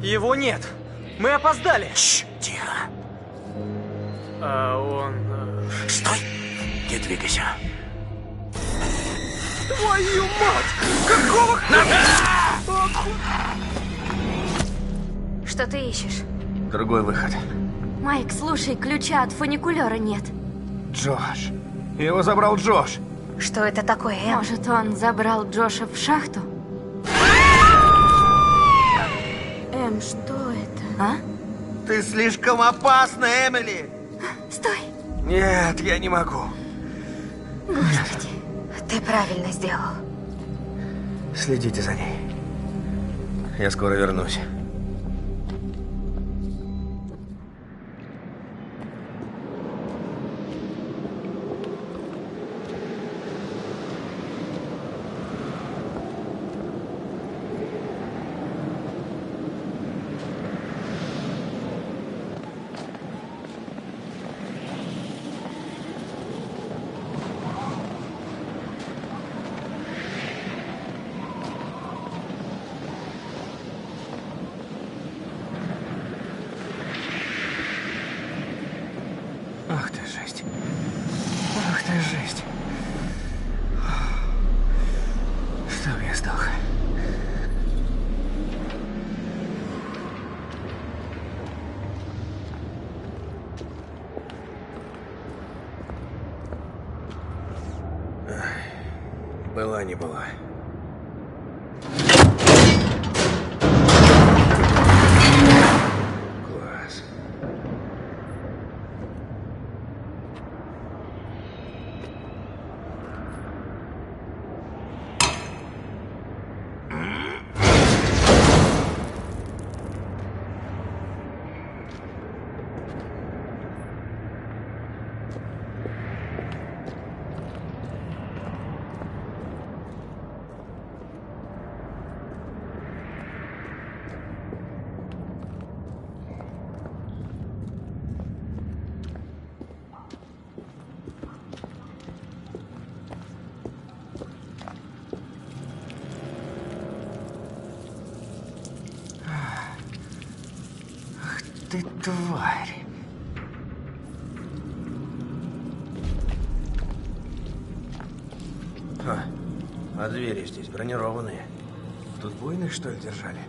Его нет. Мы опоздали. Шш, тихо. А он... Стой! Не двигайся. Твою мать! Какого хрена? Что ты ищешь? Другой выход. Майк, слушай, ключа от фуникулера нет. Джош. Его забрал Джош. Что это такое, Эм? Может, он забрал Джоша в шахту? Эм, что это? А? Ты слишком опасна, Эмили. Стой! Нет, я не могу. Господи, ты правильно сделал. Следите за ней. Я скоро вернусь. Ах ты жесть. Ах ты жесть. Чтоб я сдох. Была не была. Класс. Ты тварь. А двери здесь бронированные. Тут буйных, что ли, держали?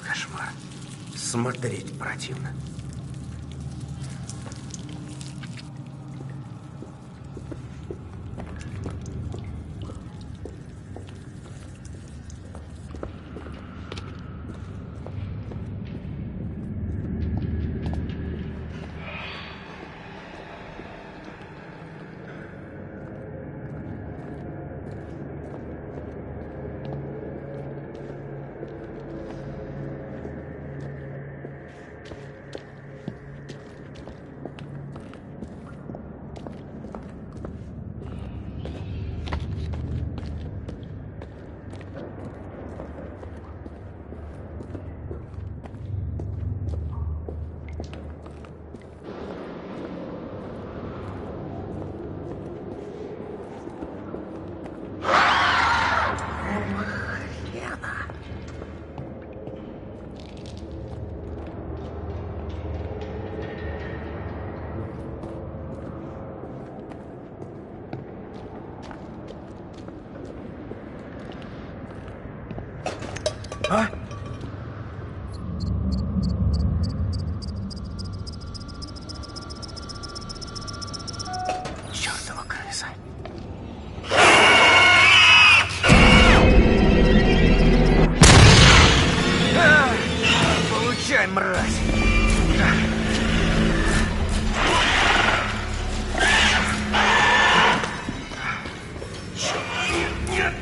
Кошмар. Смотреть противно. А? Чёртова крыса. Получай, мразь! Нет!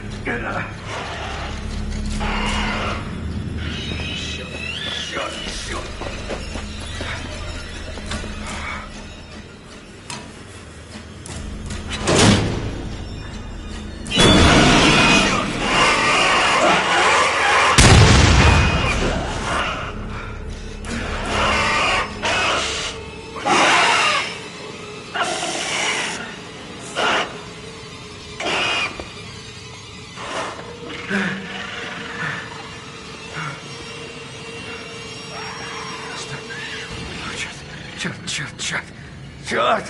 Черт! Черт!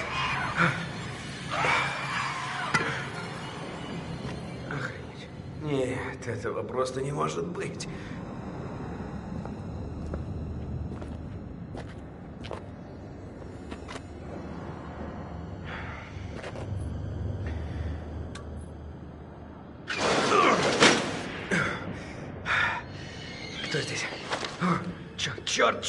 Охренеть. Нет, этого просто не может быть. Кто здесь? Черт!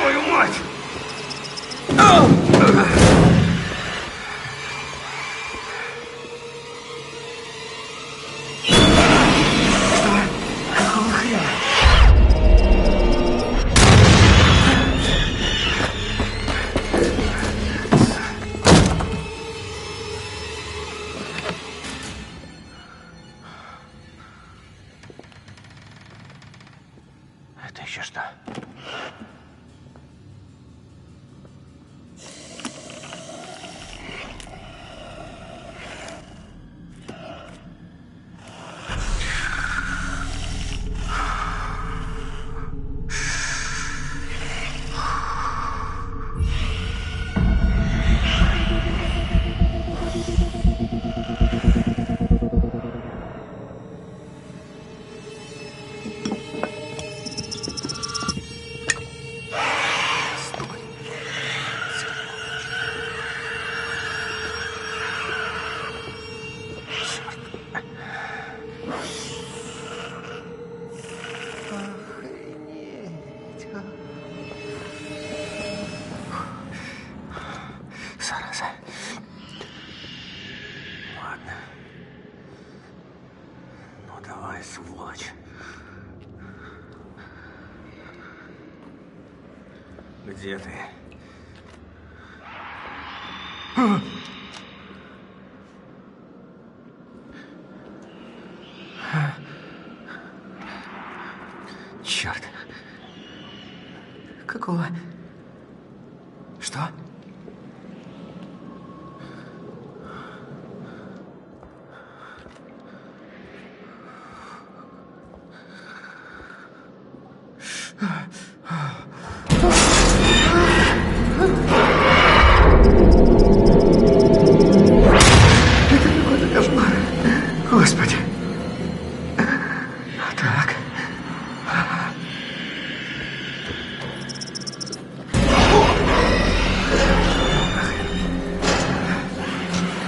Твою мать! Какого хрена? Это еще что? Зараза. Ладно. Ну давай, сволочь. Где ты? Черт. Какого? Что? Это какой-то кошмар. Господи. Так.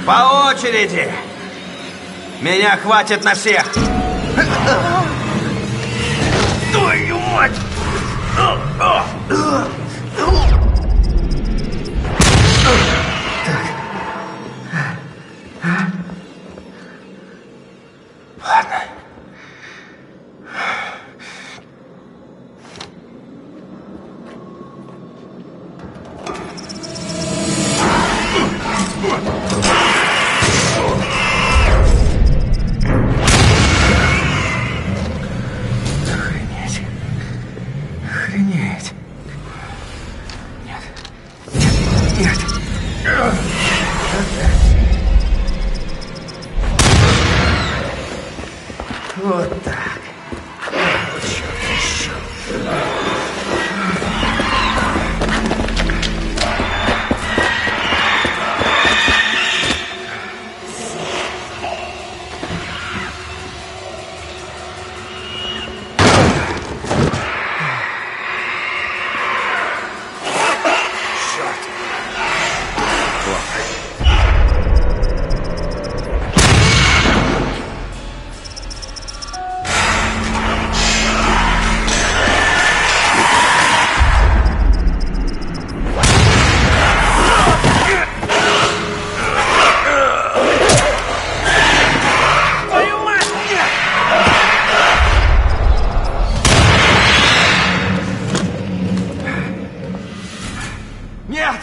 По очереди! Меня хватит на всех! Твою мать! Ладно. Охренеть. Вот так. Вот еще. Нет!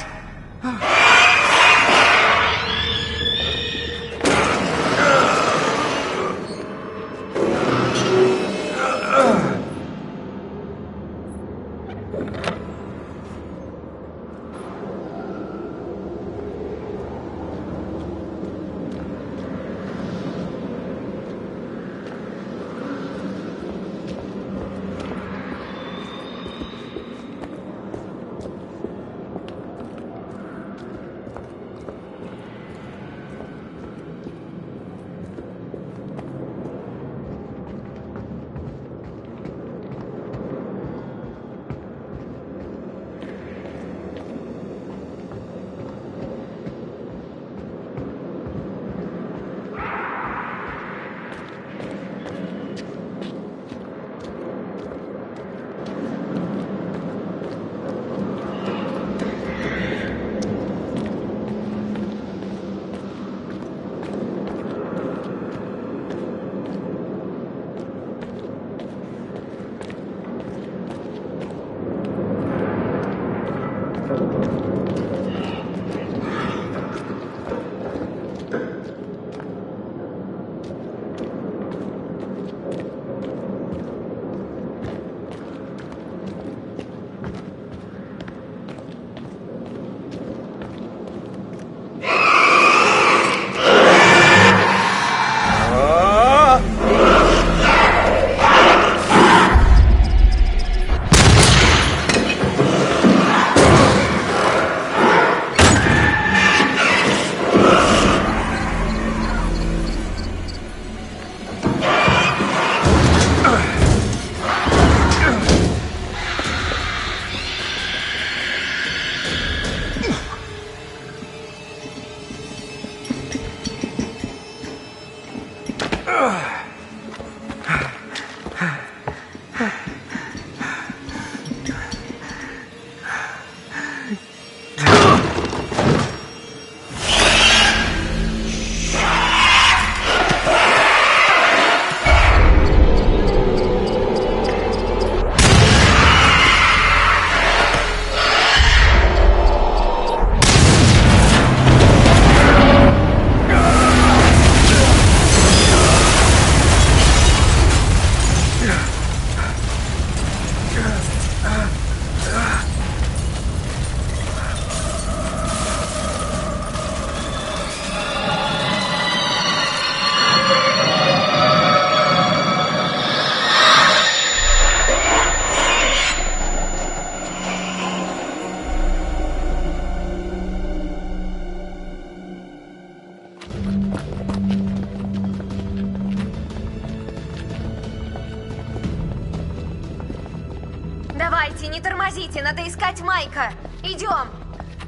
Давайте, не тормозите, надо искать Майка. Идем.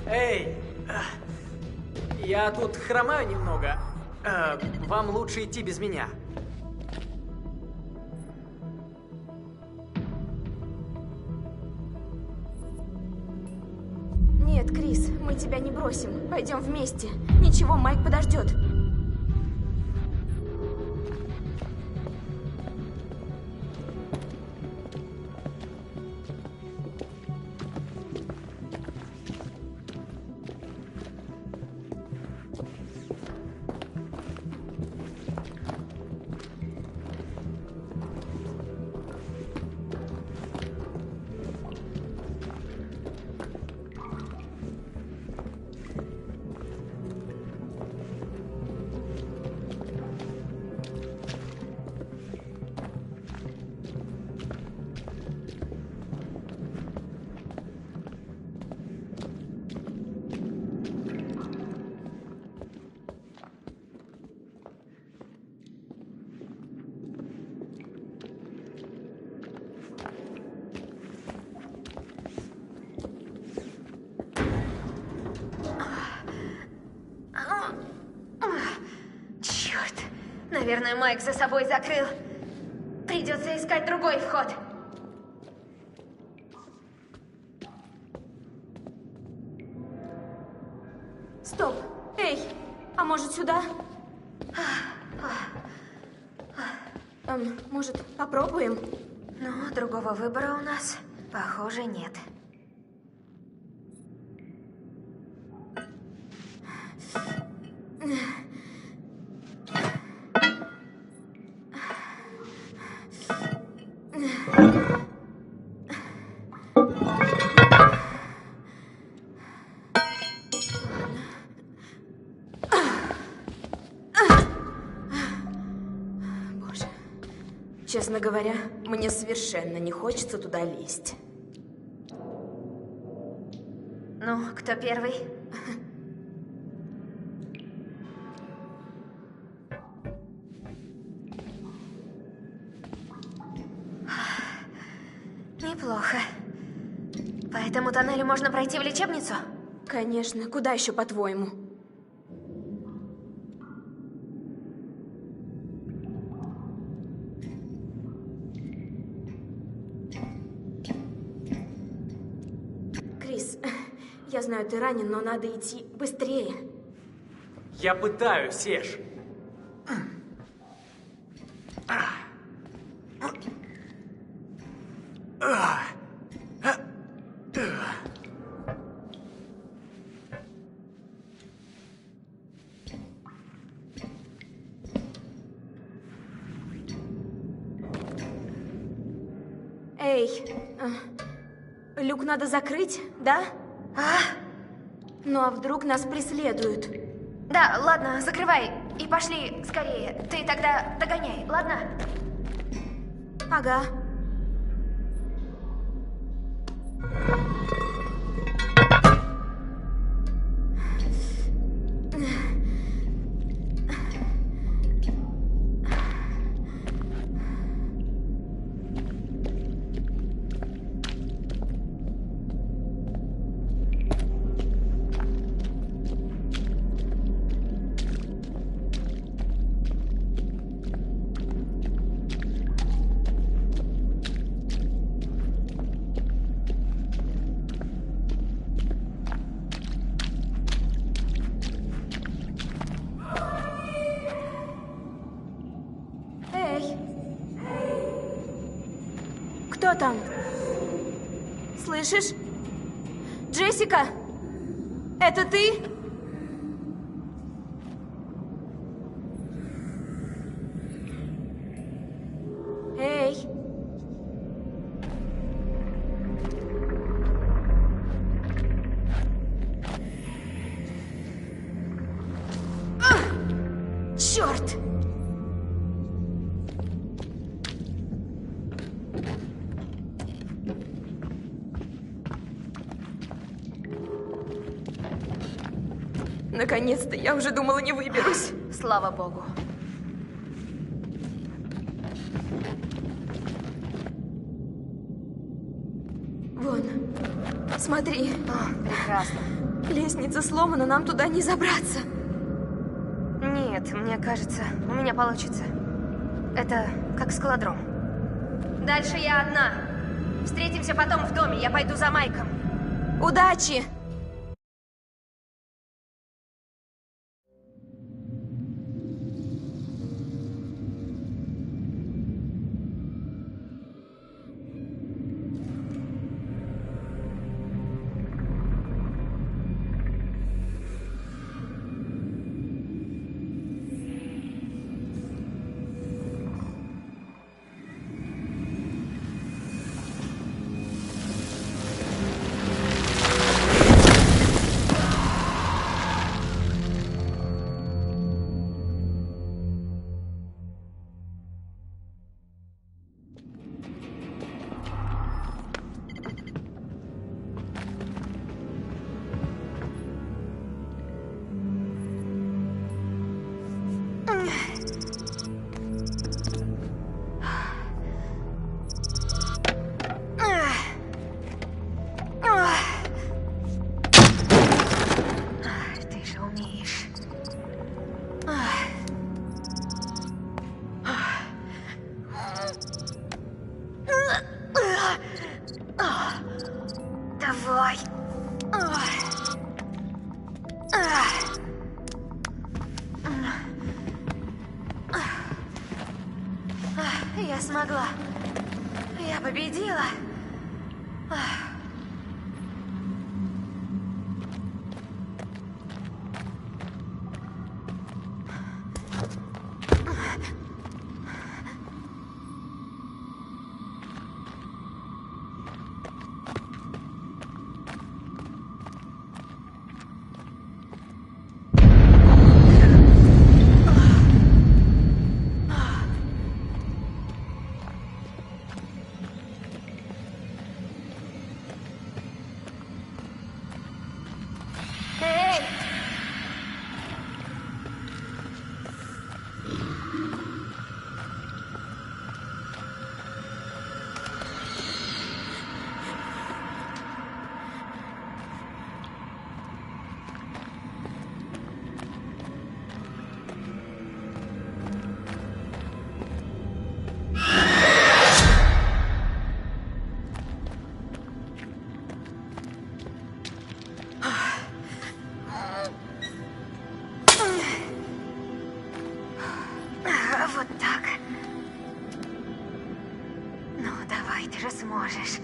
Эй, я тут хромаю немного. Вам лучше идти без меня. Нет, Крис, мы тебя не бросим. Пойдем вместе. Ничего, Майк подождет. Наверное, Майк за собой закрыл. Придется искать другой вход. Стоп! Эй, а может сюда? Может, попробуем? Ну, другого выбора у нас, похоже, нет. Честно говоря, мне совершенно не хочется туда лезть. Ну, кто первый? Неплохо. По этому тоннелю можно пройти в лечебницу? Конечно. Куда еще, по-твоему? Крис, я знаю, ты ранен, но надо идти быстрее. Я пытаюсь, Эш. Эй, люк надо закрыть, да? Ну а вдруг нас преследуют? Да, ладно, закрывай и пошли скорее. Ты тогда догоняй, ладно? Ага. Кто там? Слышишь? Джессика? Это ты? Эй! Черт! Наконец-то, я уже думала, не выберусь. Слава богу. Вон, смотри. Прекрасно. Лестница сломана, нам туда не забраться. Нет, мне кажется, у меня получится. Это как скалодром. Дальше я одна. Встретимся потом в доме, я пойду за Майком. Удачи! Давай. Я смогла. Я победила. Вот так. Ну, давай, ты же сможешь.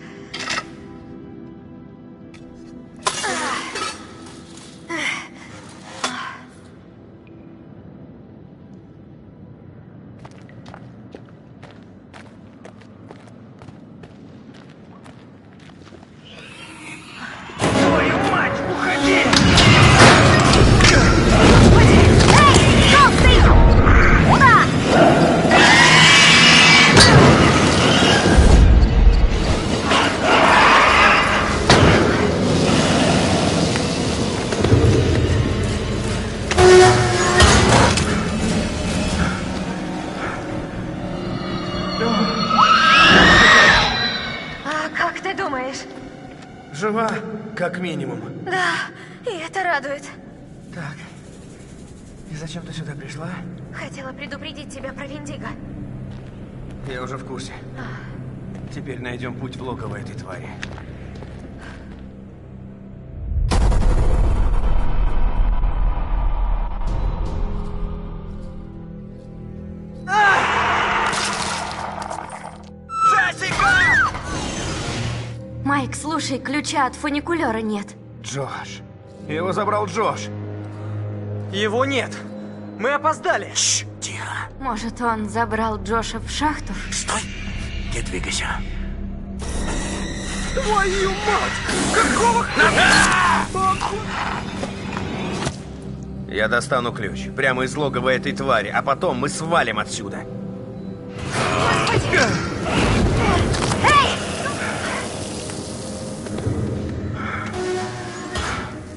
Твою мать, уходи! А как ты думаешь? Жива, как минимум. Да, и это радует. Так. И зачем ты сюда пришла? Хотела предупредить тебя про Виндиго. Я уже в курсе. Теперь найдем путь в логово этой твари. Майк, слушай, ключа от фуникулера нет. Джош. Его забрал Джош. Его нет. Мы опоздали. Шш, тихо. Может, он забрал Джоша в шахту? Стой. Не двигайся. Твою мать! Какого Я достану ключ прямо из логова этой твари, а потом мы свалим отсюда.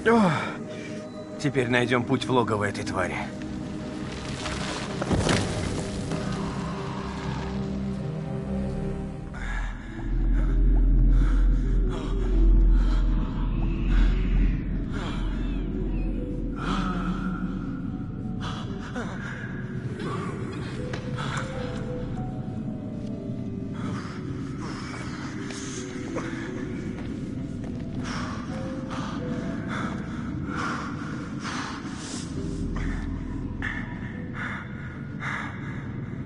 О, теперь найдем путь в логово этой твари.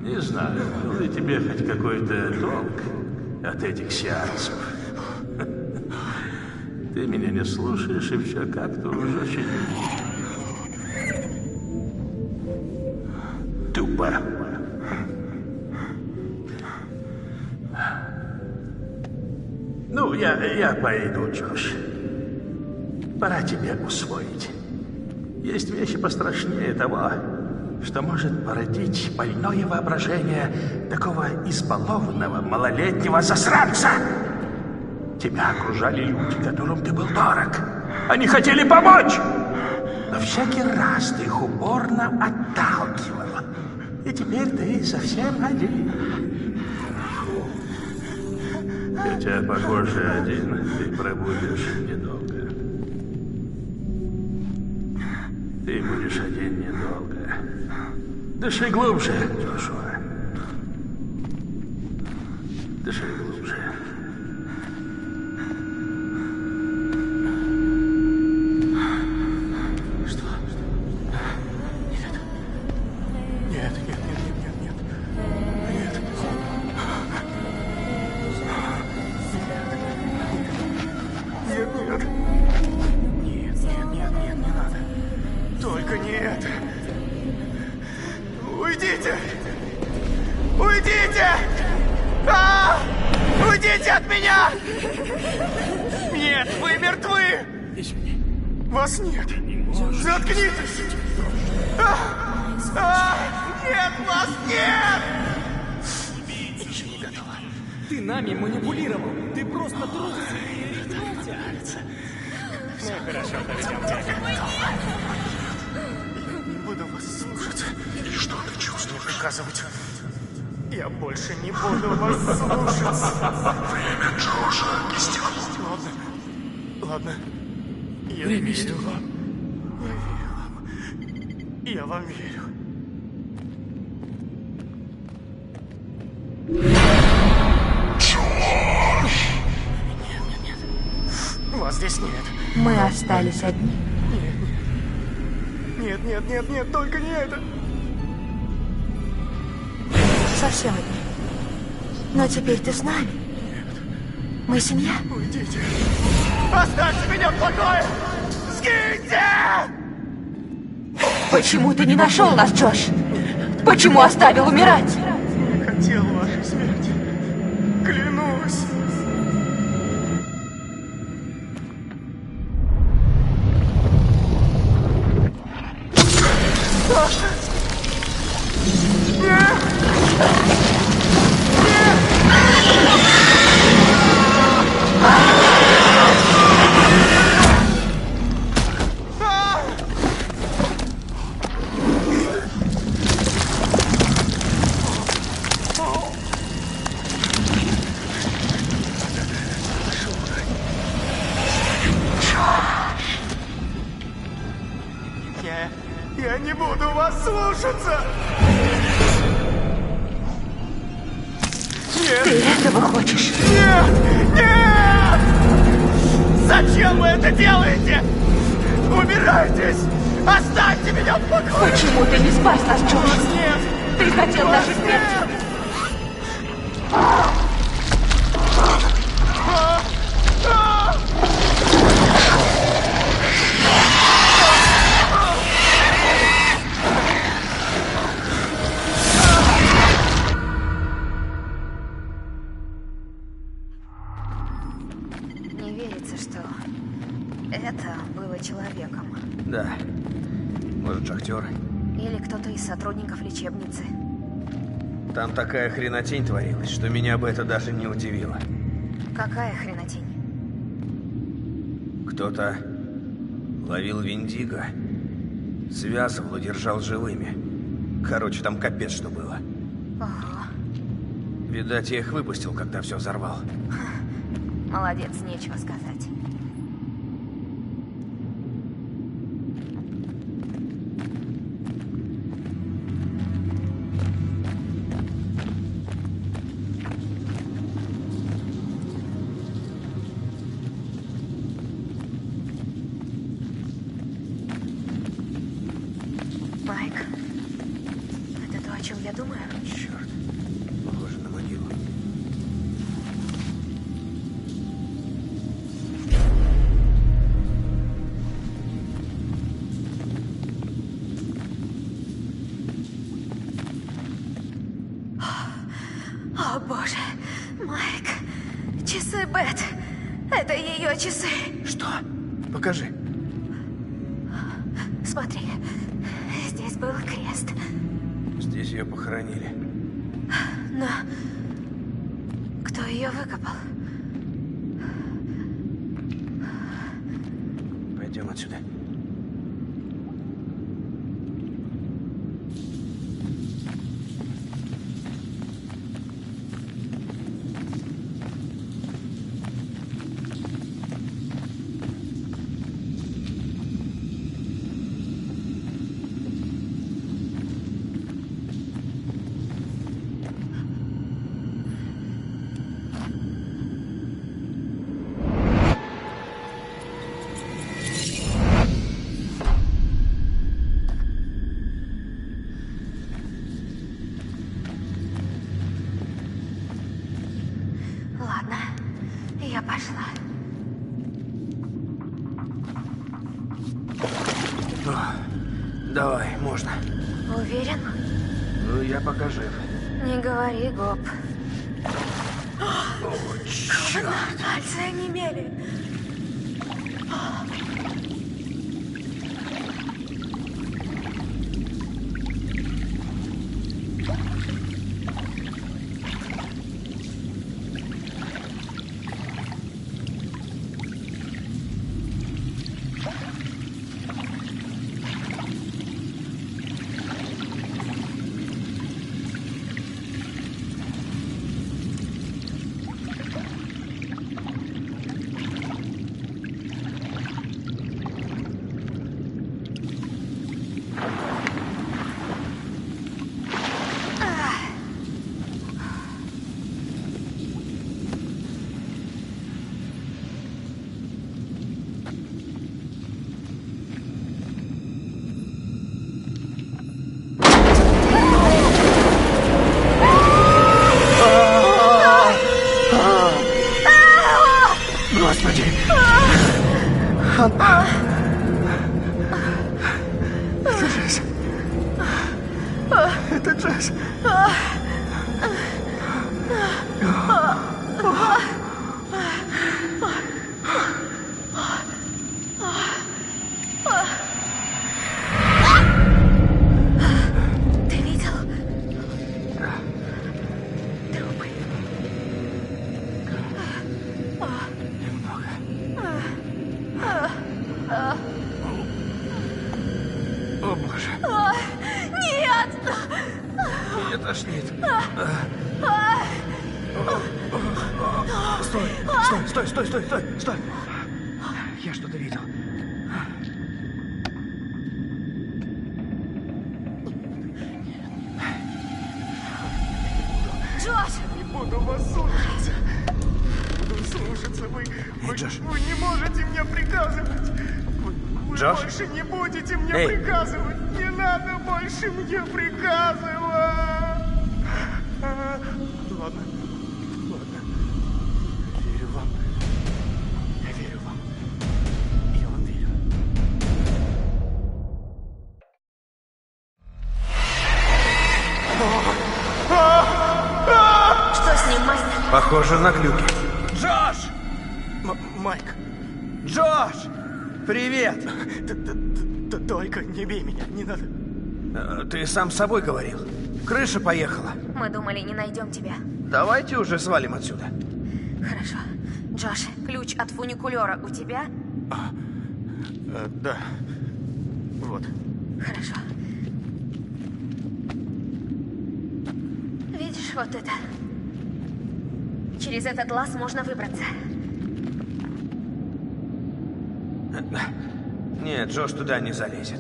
Не знаю, был ли тебе хоть какой-то толк от этих сеансов. Ты меня не слушаешь, и все как-то уже чинишь. Тупо. Ну, я пойду, Джош. Пора тебе усвоить. Есть вещи пострашнее того, что может породить больное воображение такого избалованного малолетнего засранца. Тебя окружали люди, которым ты был дорог. Они хотели помочь, но всякий раз ты их упорно отталкивал. И теперь ты совсем один. Хотя, похоже, один ты пробудешь недолго. Ты будешь один недолго. Дыши глубже, Джошуа. Дыши глубже. Что? Нет. Нет, нет, нет, нет, нет, нет. Нет. Нет, нет. Нет, нет, нет, нет, не надо. Только не это. Уйдите! Уйдите! Уйдите от меня! Нет, вы мертвы! Вас нет! Заткнитесь! Нет, вас нет! Еще не готова. Ты нами манипулировал. Ты просто трус. Мы хорошо доведем тебя. Я не буду вас слушать. И что ты чувствуешь? Приказывать. Я больше не буду вас слушать. Время Джоша истекло. Ладно. Ладно. Я верю вам. Я верю вам. Я вам верю. Нет, нет, нет. Вас здесь нет. Мы остались одни. Нет, нет, нет, нет, только не это. Совсем одни. Но теперь ты с нами. Мы семья. Уйдите. Оставьте меня в покое! Скиньте! Почему ты не нашел нас, Джош? Почему оставил умирать? Не хотел вашей смерти. Клянусь. Я не буду вас слушаться! Нет! Ты этого хочешь? Нет! Нет! Зачем вы это делаете? Убирайтесь! Оставьте меня в покое! Почему ты не спас нас, Джош? Нет! Ты хотел нашей смерти? Не верится, что это было человеком. Да. Может, шахтер? Или кто-то из сотрудников лечебницы. Там такая хренотень творилась, что меня бы это даже не удивило. Какая хренотень? Кто-то ловил Виндиго, связывал и держал живыми. Короче, там капец что было. Ого. Видать, я их выпустил, когда все взорвал. Молодец, нечего сказать. Майк, это то, о чем я думаю? Черт, похоже на могилу. О, боже. Майк, часы Бет. Это ее часы. Что? Покажи. Смотри, здесь был крест. Здесь ее похоронили. Но кто ее выкопал? Пойдем отсюда. Я пошла. Давай, можно. Уверен? Ну, я пока жив. Не говори, Гоп. О, черт. Пальцы онемели. Господи! Это Джесс. Это Джесс. Ты видел? Трупы. О, боже. Нет! Меня тошнит. Стой. Я что-то видел. Джош! Не буду вас слушаться. Буду слушаться. Джош. Вы не можете мне приказывать. Вы Джош? больше не будете мне Эй. приказывать. Не надо больше мне приказывать. Ладно. Верю вам. Я верю вам. Я вам верю. Что с ним, Майк? Похоже на глюки. Джош! Майк, Джош! Привет! только не бей меня, не надо. Ты сам с собой говорил. Крыша поехала. Мы думали, не найдем тебя. Давайте уже свалим отсюда. Хорошо. Джош, ключ от фуникулера у тебя? Да. Вот. Хорошо. Видишь вот это? Через этот лаз можно выбраться. Нет, Джош туда не залезет.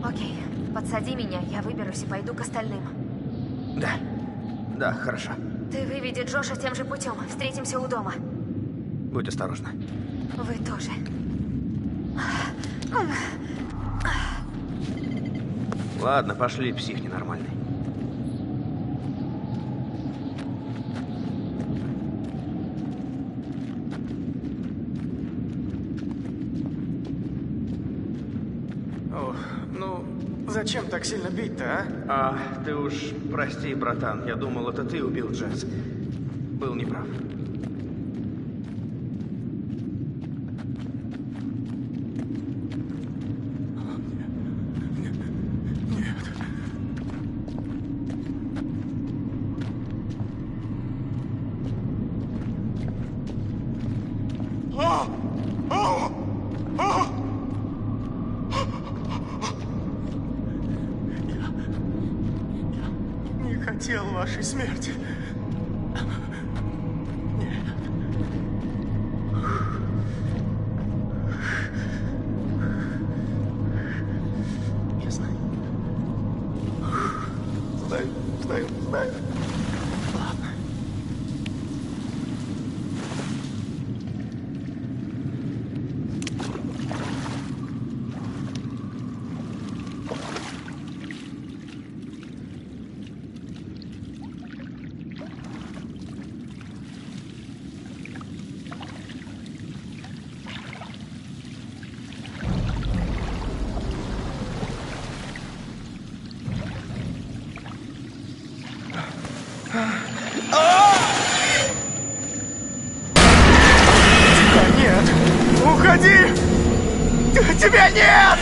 Окей, подсади меня, я выберусь и пойду к остальным. Да, хорошо. Ты выведи Джоша тем же путем. Встретимся у дома. Будь осторожна. Вы тоже. Ладно, пошли, псих ненормальный. Ох, ну, зачем так сильно бить-то, а? Ты уж прости, братан. Я думал, это ты убил Джесс. Был неправ. Не хотел вашей смерти. Я знаю. Знаю. Ладно. Тебя нет!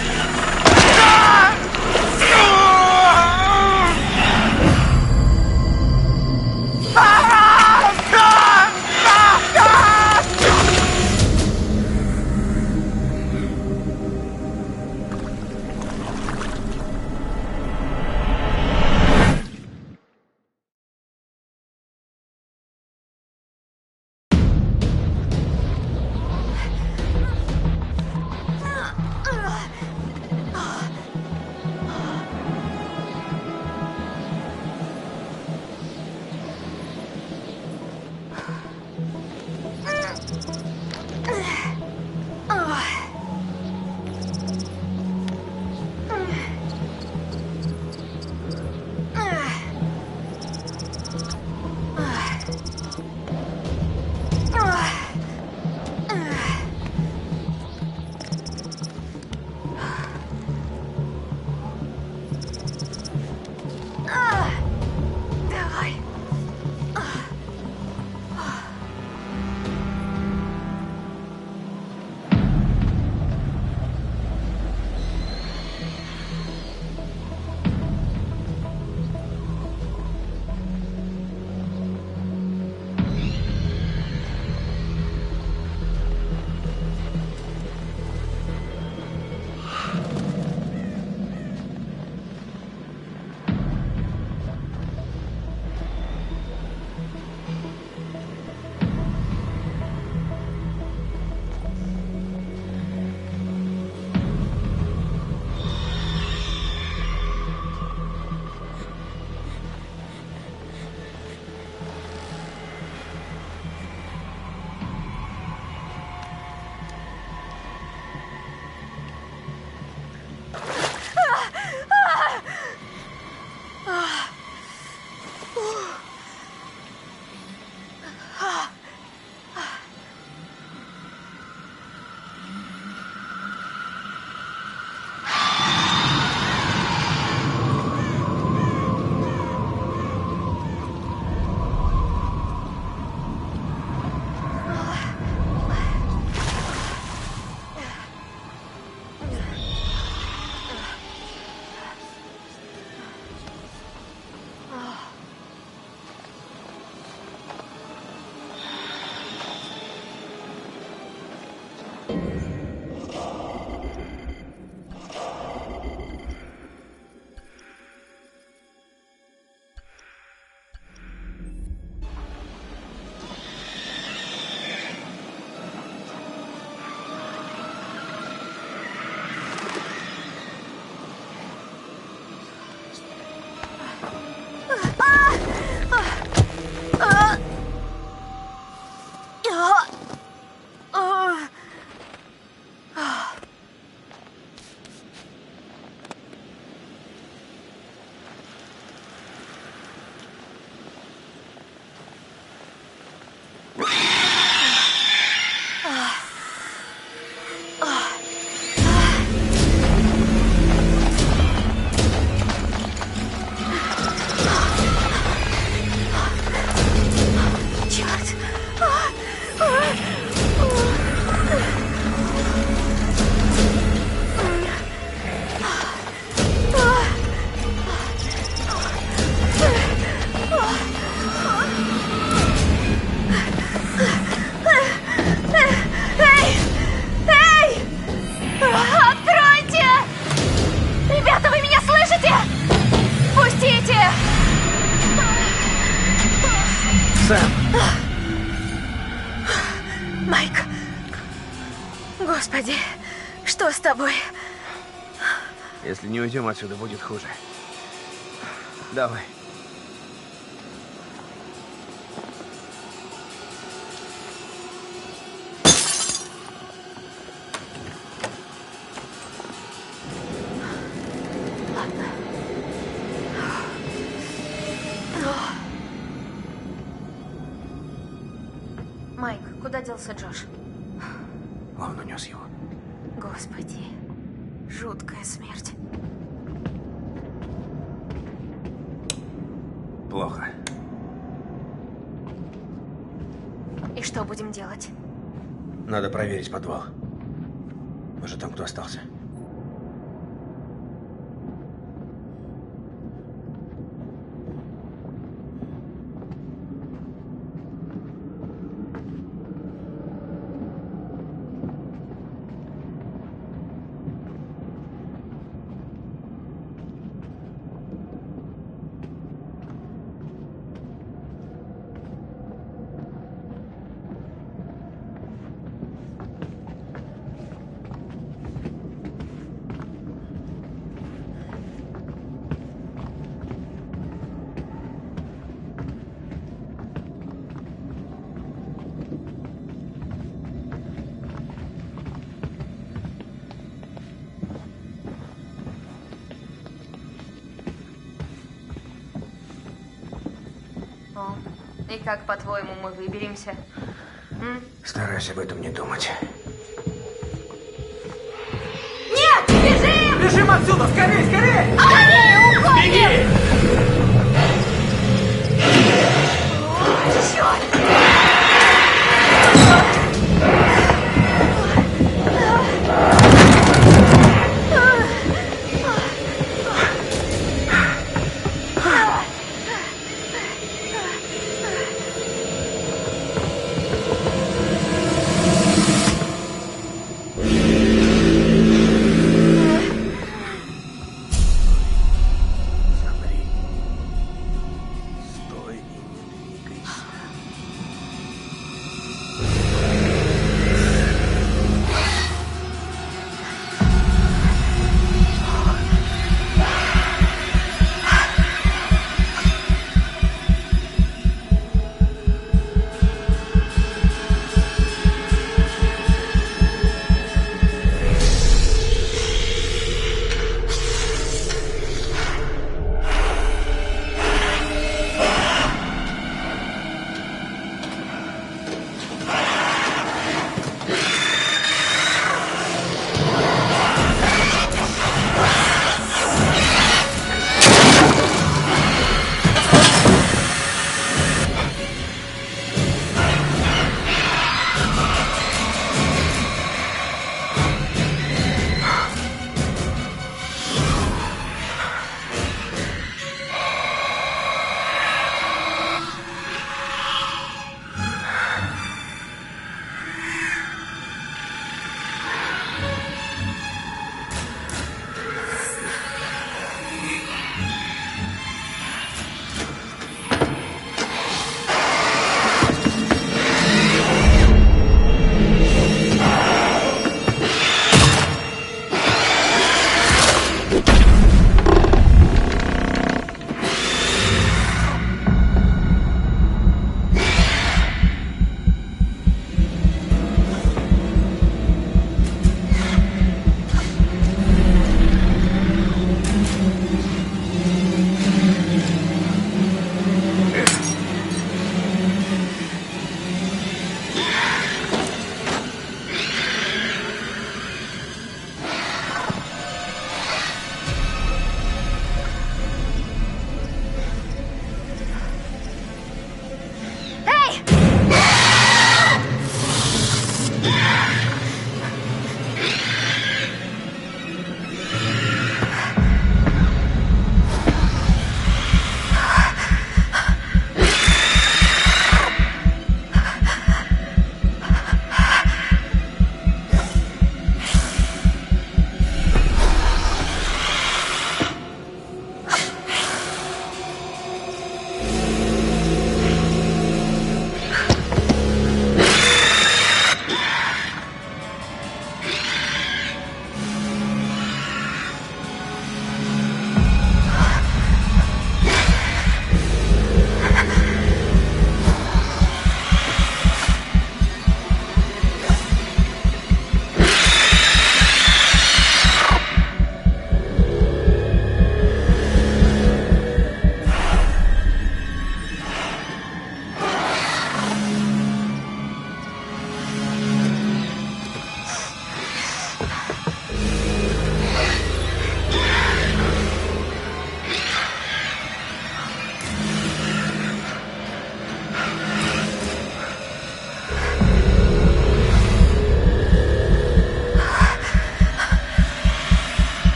Майк. Господи, что с тобой? Если не уйдем отсюда, будет хуже. Давай. Майк, куда делся Джош? Он унес его. Господи, жуткая смерть. Плохо. И что будем делать? Надо проверить подвал. Может, там кто остался? И как, по-твоему, мы выберемся? Старайся об этом не думать. Нет! Бежим! Бежим отсюда! Скорей, скорей! Скорее, уходим! Беги! Черт! Замри.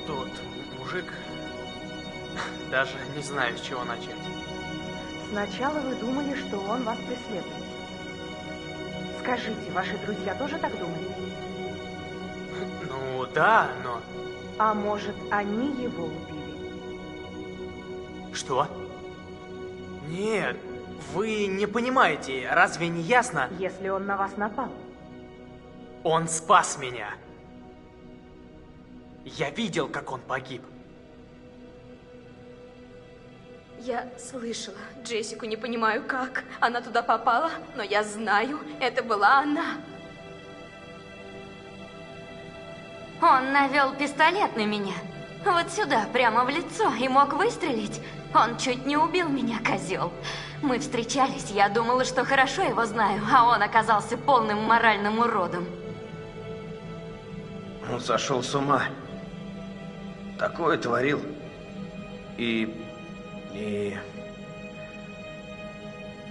Тут мужик. Даже не знаю, с чего начать. Сначала вы думали, что он вас преследует. Скажите, ваши друзья тоже так думали? Ну да, но... А может, они его убили? Что? Нет, вы не понимаете, разве не ясно? Если он на вас напал. Он спас меня. Я видел, как он погиб. Я слышала Джессику, не понимаю как. Она туда попала, но я знаю, это была она. Он навел пистолет на меня. Вот сюда, прямо в лицо, и мог выстрелить. Он чуть не убил меня, козел. Мы встречались, я думала, что хорошо его знаю, а он оказался полным моральным уродом. Он сошел с ума. Такое творил. И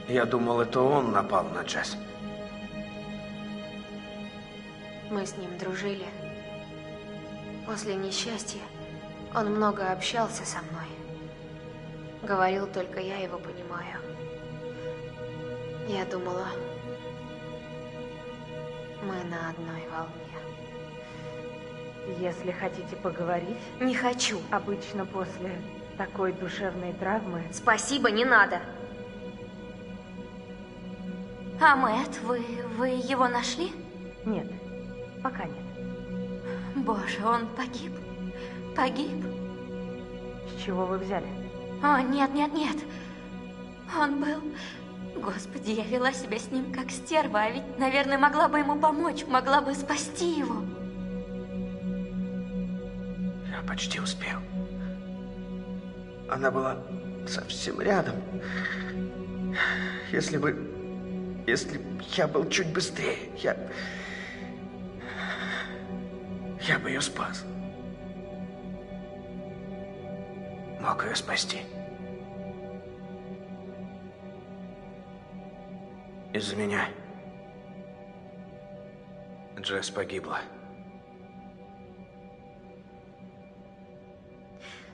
я думал, это он напал на Джесс. Мы с ним дружили. После несчастья он много общался со мной. Говорил, только я его понимаю. Я думала, мы на одной волне. Если хотите поговорить, Не хочу. обычно после такой душевной травмы... Спасибо, не надо. А Мэтт, вы его нашли? Нет, пока нет. Боже, он погиб? Погиб? С чего вы взяли? О, нет, нет, нет. Он был... Господи, я вела себя с ним как стерва, а ведь, наверное, могла бы ему помочь, могла бы спасти его. Я почти успел. Она была совсем рядом. Если б я был чуть быстрее, я бы ее спас. Мог ее спасти. Из-за меня Джесс погибла.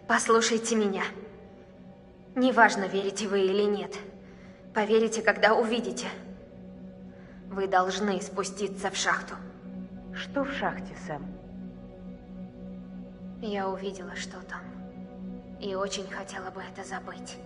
Послушайте меня. Неважно, верите вы или нет. Поверите, когда увидите. Вы должны спуститься в шахту. Что в шахте, Сэм? Я увидела, что там. И очень хотела бы это забыть.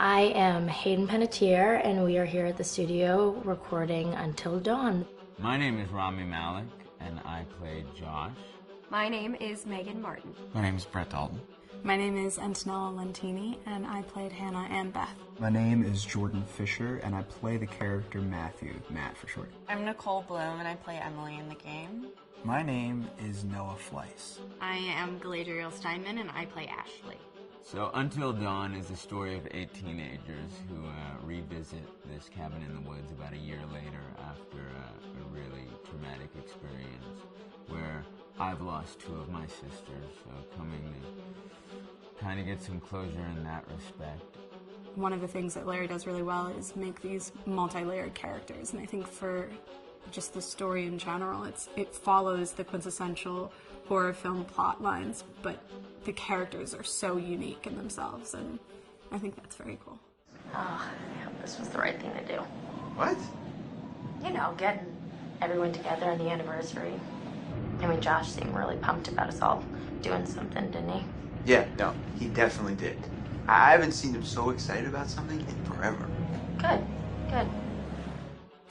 I am Hayden Panettiere, and we are here at the studio recording Until Dawn. My name is Rami Malek, and I played Josh. My name is Megan Martin. My name is Brett Dalton. My name is Antonella Lentini, and I played Hannah and Beth. My name is Jordan Fisher, and I play the character Matthew, Matt for short. I'm Nicole Bloom, and I play Emily in the game. My name is Noah Fleiss. I am Galadriel Steinman, and I play Ashley. So Until Dawn is the story of 8 teenagers who revisit this cabin in the woods about a year later after a really traumatic experience where I've lost 2 of my sisters, so coming to kind of get some closure in that respect. One of the things that Larry does really well is make these multi-layered characters, and I think for just the story in general, it follows the quintessential horror film plot lines, but the characters are so unique in themselves, and I think that's very cool. Oh, yeah, this was the right thing to do. What? You know, getting everyone together on the anniversary. I mean, Josh seemed really pumped about us all doing something, didn't he? Yeah, no, he definitely did. I haven't seen him so excited about something in forever. Good, good.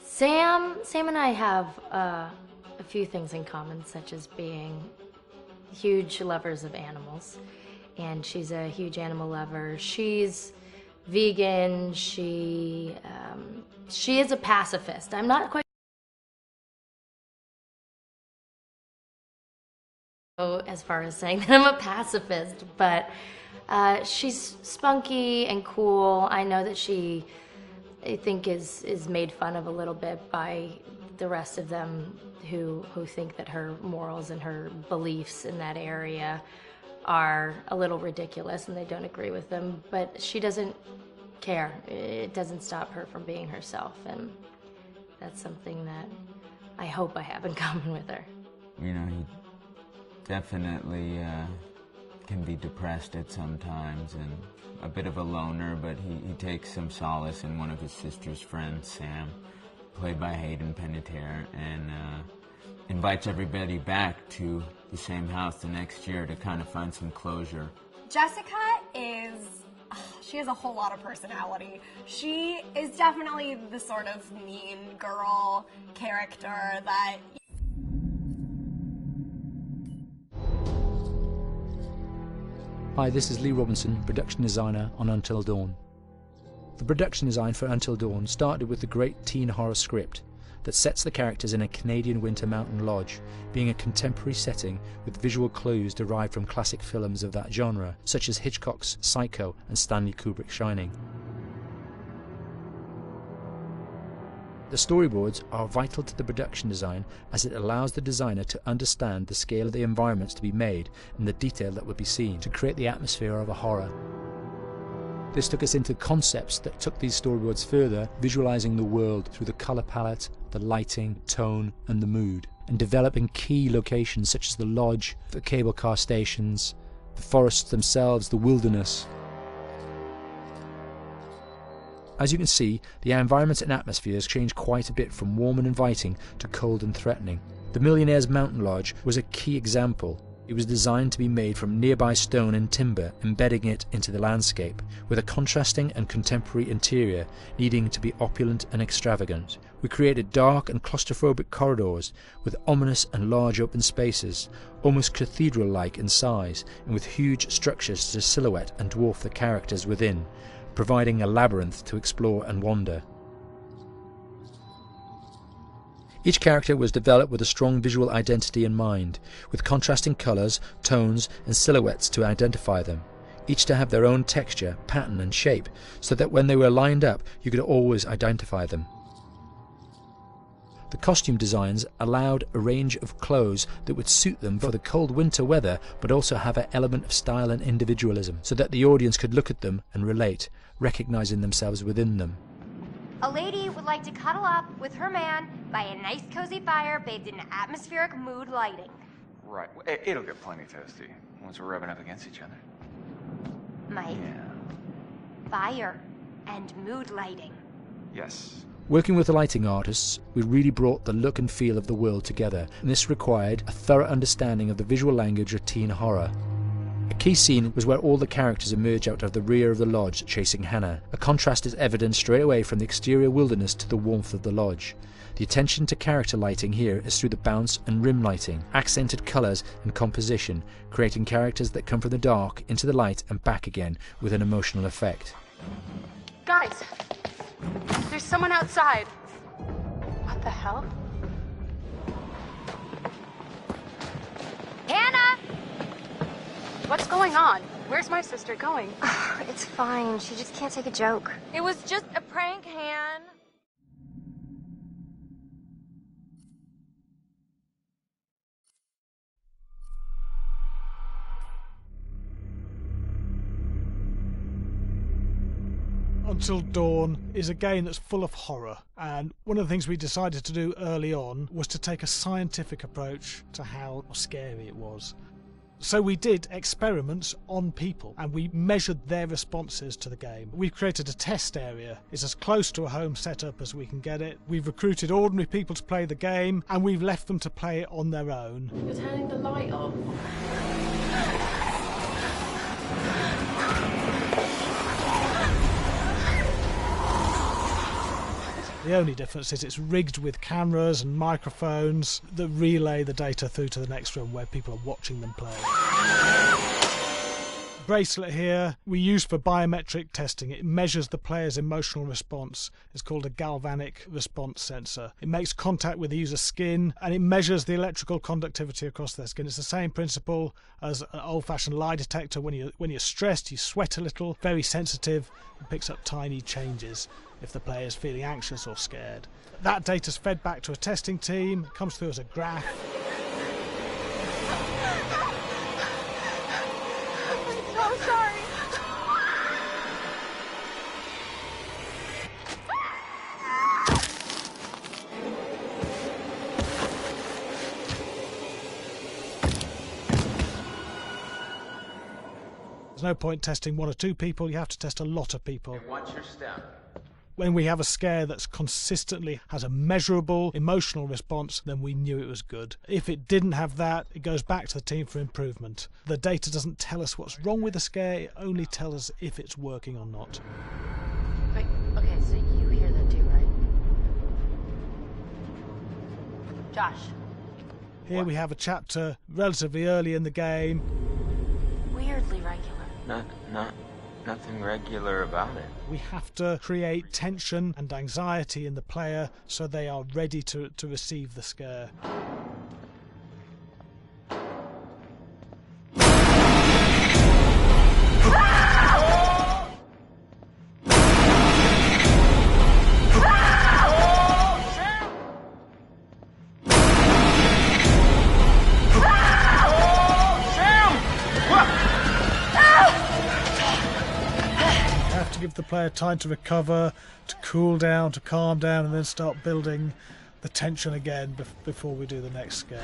Sam and I have a few things in common, such as being huge lovers of animals, and she's a huge animal lover. She's vegan. She is a pacifist. I'm not quite as far as saying that I'm a pacifist, but she's spunky and cool. I know that she, I think, is made fun of a little bit by the rest of them who think that her morals and her beliefs in that area are a little ridiculous and they don't agree with them, but she doesn't care. It doesn't stop her from being herself, and that's something that I hope I have in common with her. You know, he definitely can be depressed at some times and a bit of a loner, but he takes some solace in one of his sister's friends, Sam, played by Hayden Panettiere, and invites everybody back to the same house the next year to kind of find some closure. Jessica she has a whole lot of personality. She is definitely the sort of mean girl character that... Hi, this is Lee Robinson, production designer on Until Dawn. The production design for Until Dawn started with the great teen horror script that sets the characters in a Canadian winter mountain lodge, being a contemporary setting with visual clues derived from classic films of that genre, such as Hitchcock's Psycho and Stanley Kubrick's Shining. The storyboards are vital to the production design, as it allows the designer to understand the scale of the environments to be made and the detail that would be seen to create the atmosphere of a horror. This took us into concepts that took these storyboards further, visualizing the world through the color palette, the lighting, tone, and the mood, and developing key locations such as the lodge, the cable car stations, the forests themselves, the wilderness. As you can see, the environments and atmospheres change quite a bit from warm and inviting to cold and threatening. The Millionaire's Mountain Lodge was a key example. It was designed to be made from nearby stone and timber, embedding it into the landscape, with a contrasting and contemporary interior needing to be opulent and extravagant. We created dark and claustrophobic corridors with ominous and large open spaces, almost cathedral-like in size, and with huge structures to silhouette and dwarf the characters within, providing a labyrinth to explore and wander. Each character was developed with a strong visual identity in mind, with contrasting colours, tones and silhouettes to identify them, each to have their own texture, pattern and shape, so that when they were lined up you could always identify them. The costume designs allowed a range of clothes that would suit them for the cold winter weather, but also have an element of style and individualism, so that the audience could look at them and relate, recognizing themselves within them. A lady would like to cuddle up with her man by a nice cozy fire bathed in atmospheric mood lighting. Right. It'll get plenty toasty once we're rubbing up against each other. Mike. Yeah. Fire and mood lighting. Yes. Working with the lighting artists, we really brought the look and feel of the world together, and this required a thorough understanding of the visual language of teen horror. A key scene was where all the characters emerge out of the rear of the lodge chasing Hannah. A contrast is evident straight away from the exterior wilderness to the warmth of the lodge. The attention to character lighting here is through the bounce and rim lighting, accented colours and composition, creating characters that come from the dark into the light and back again with an emotional effect. Guys, there's someone outside. What the hell? Hannah! What's going on? Where's my sister going? It's fine. She just can't take a joke. It was just a prank, Han. Until Dawn is a game that's full of horror, and one of the things we decided to do early on was to take a scientific approach to how scary it was. So we did experiments on people and we measured their responses to the game. We've created a test area. It's as close to a home setup as we can get it. We've recruited ordinary people to play the game and we've left them to play it on their own. You're turning the light off. The only difference is it's rigged with cameras and microphones that relay the data through to the next room where people are watching them play. Bracelet here we use for biometric testing. It measures the player's emotional response. It's called a galvanic response sensor. It makes contact with the user's skin and it measures the electrical conductivity across their skin. It's the same principle as an old-fashioned lie detector. When you're stressed, you sweat a little, very sensitive, and picks up tiny changes if the player is feeling anxious or scared. That data's fed back to a testing team, comes through as a graph. I'm so sorry. There's no point testing one or two people, you have to test a lot of people. And watch your step. When we have a scare that's consistently has a measurable emotional response, then we knew it was good. If it didn't have that, it goes back to the team for improvement. The data doesn't tell us what's wrong with the scare, it only tells us if it's working or not. Wait, okay, so you hear that too, right? Josh. Here we have a chapter relatively early in the game. Weirdly regular. Nothing regular about it. We have to create tension and anxiety in the player so they are ready to receive the scare. Give the player time to recover, to cool down, to calm down, and then start building the tension again before we do the next scare.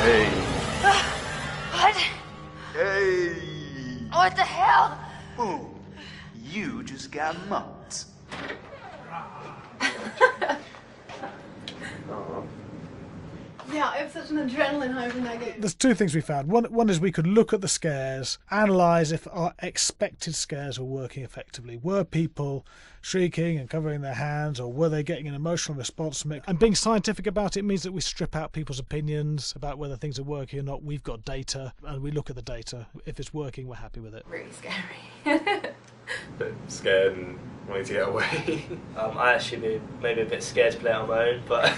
Hey. What? Hey. What the hell? Boom. You just got mugged. Yeah, I have such an adrenaline high from that game. There's two things we found. One is we could look at the scares, analyse if our expected scares were working effectively. Were people shrieking and covering their hands, or were they getting an emotional response from it? And being scientific about it means that we strip out people's opinions about whether things are working or not. We've got data, and we look at the data. If it's working, we're happy with it. Really scary. Bit scared and wanting to get away. I actually be maybe a bit scared to play on my own, but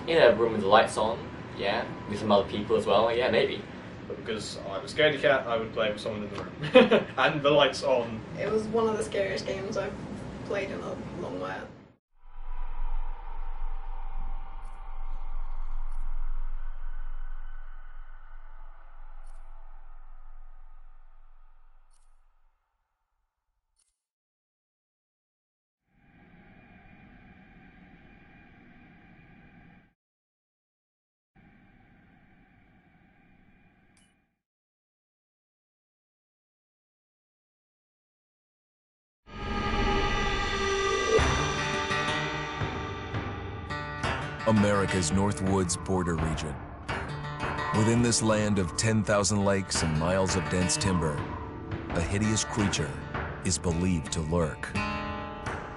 in a room with the lights on, yeah, with some other people as well, yeah, maybe. But because I'm a scaredy cat, I would play with someone in the room. And the lights on. It was one of the scariest games I've played in a long while. America's Northwoods border region. Within this land of 10,000 lakes and miles of dense timber, a hideous creature is believed to lurk.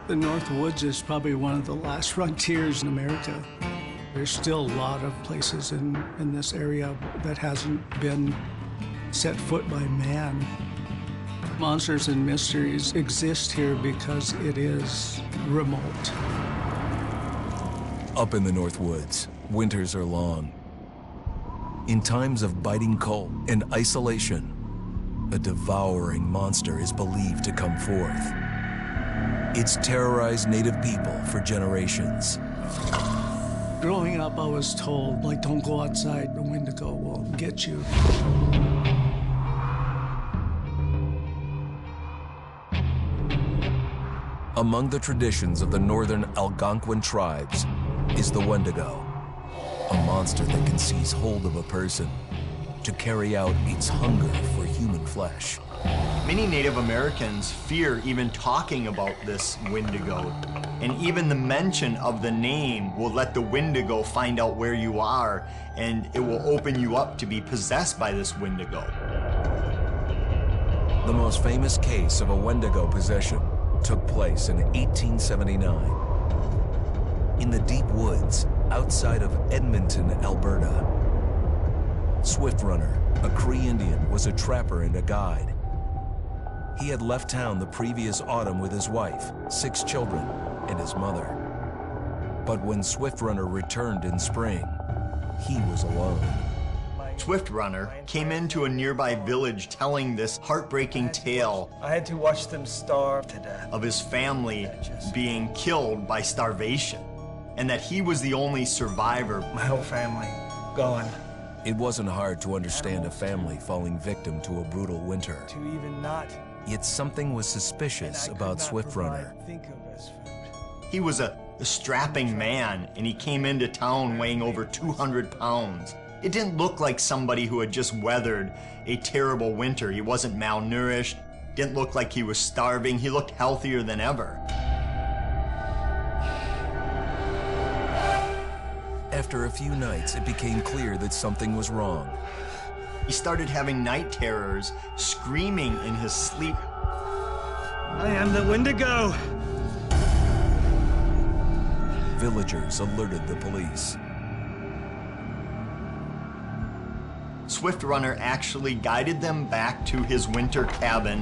The North Woods is probably one of the last frontiers in America. There's still a lot of places in this area that hasn't been set foot by man. Monsters and mysteries exist here because it is remote. Up in the North Woods, winters are long. In times of biting cold and isolation, a devouring monster is believed to come forth. It's terrorized native people for generations. Growing up, I was told, like, don't go outside, the Wendigo will get you. Among the traditions of the northern Algonquin tribes is the Wendigo, a monster that can seize hold of a person to carry out its hunger for human flesh. Many Native Americans fear even talking about this Wendigo, and even the mention of the name will let the Wendigo find out where you are, and it will open you up to be possessed by this Wendigo. The most famous case of a Wendigo possession took place in 1879 in the deep woods outside of Edmonton, Alberta. Swift Runner, a Cree Indian, was a trapper and a guide. He had left town the previous autumn with his wife, 6 children, and his mother. But when Swift Runner returned in spring, he was alone. Swift Runner came into a nearby village telling this heartbreaking tale. I had to watch them starve to death. Of his family being killed by starvation, and that he was the only survivor. My whole family gone. It wasn't hard to understand a family falling victim to a brutal winter. To even not. Yet something was suspicious about Swift Runner. He was a strapping man, and he came into town weighing over 200 pounds. It didn't look like somebody who had just weathered a terrible winter. He wasn't malnourished, didn't look like he was starving. He looked healthier than ever. After a few nights, it became clear that something was wrong. He started having night terrors, screaming in his sleep. I am the Wendigo! Villagers alerted the police. Swift Runner actually guided them back to his winter cabin.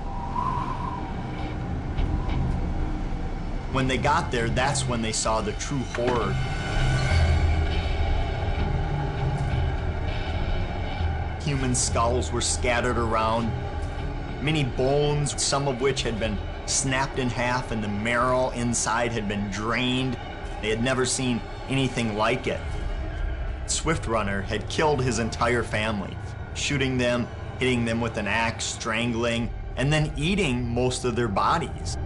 When they got there, that's when they saw the true horror. Human skulls were scattered around, many bones, some of which had been snapped in half, and the marrow inside had been drained. They had never seen anything like it. Swift Runner had killed his entire family, shooting them, hitting them with an axe, strangling, and then eating most of their bodies.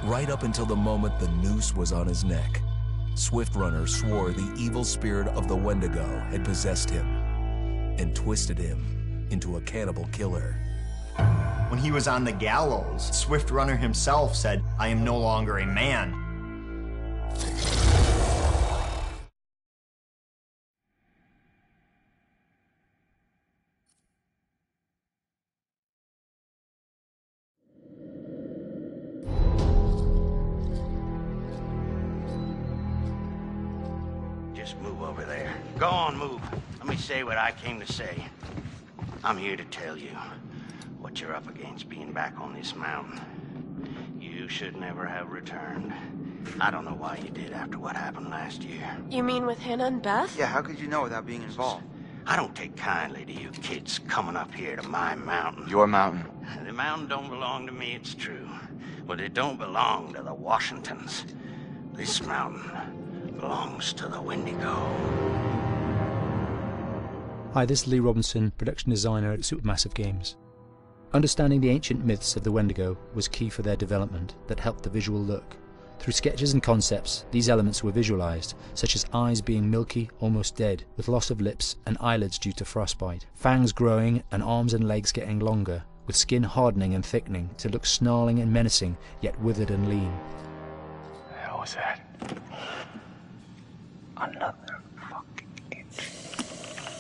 Right up until the moment the noose was on his neck, Swift Runner swore the evil spirit of the Wendigo had possessed him and twisted him into a cannibal killer. When he was on the gallows, Swift Runner himself said, "I am no longer a man." Just move over there. Go on, move. Let me say what I came to say. I'm here to tell you what you're up against being back on this mountain. You should never have returned. I don't know why you did after what happened last year. You mean with Hannah and Beth? Yeah, how could you know without being involved? I don't take kindly to you kids coming up here to my mountain. Your mountain. The mountain don't belong to me, it's true. But it don't belong to the Washingtons. This mountain belongs to the Wendigo. Hi, this is Lee Robinson, production designer at Supermassive Games. Understanding the ancient myths of the Wendigo was key for their development that helped the visual look. Through sketches and concepts, these elements were visualized, such as eyes being milky, almost dead, with loss of lips and eyelids due to frostbite, fangs growing and arms and legs getting longer, with skin hardening and thickening to look snarling and menacing, yet withered and lean. The hell was that? Another fucking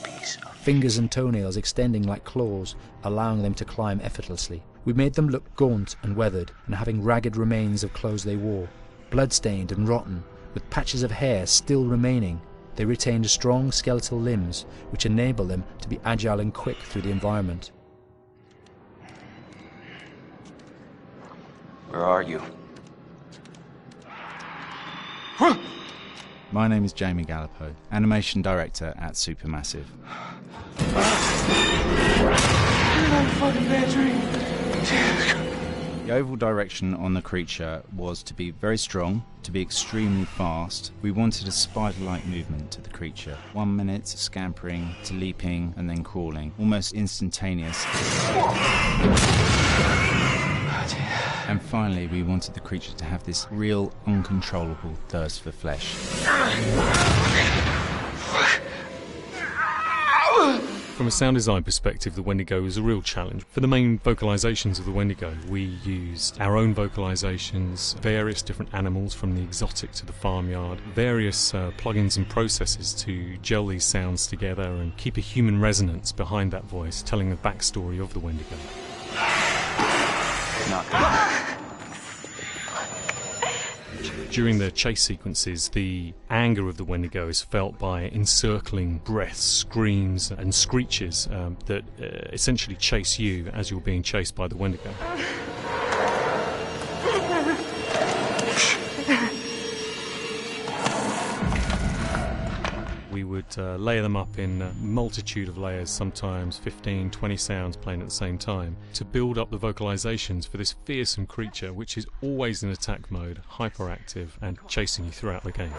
piece of... Fingers and toenails extending like claws, allowing them to climb effortlessly. We made them look gaunt and weathered, and having ragged remains of clothes they wore. Blood-stained and rotten, with patches of hair still remaining, they retained strong skeletal limbs, which enable them to be agile and quick through the environment. Where are you? My name is Jamie Gallipo, Animation Director at Supermassive. The overall direction on the creature was to be very strong, to be extremely fast. We wanted a spider-like movement to the creature. 1 minute scampering to leaping and then crawling, almost instantaneous. And finally, we wanted the creature to have this real, uncontrollable thirst for flesh. From a sound design perspective, the Wendigo is a real challenge. For the main vocalisations of the Wendigo, we used our own vocalisations, various different animals from the exotic to the farmyard, various plugins and processes to gel these sounds together and keep a human resonance behind that voice, telling the backstory of the Wendigo. During the chase sequences, the anger of the Wendigo is felt by encircling breaths, screams and screeches that essentially chase you as you're being chased by the Wendigo. We would layer them up in a multitude of layers, sometimes 15, 20 sounds playing at the same time, to build up the vocalizations for this fearsome creature which is always in attack mode, hyperactive and chasing you throughout the game.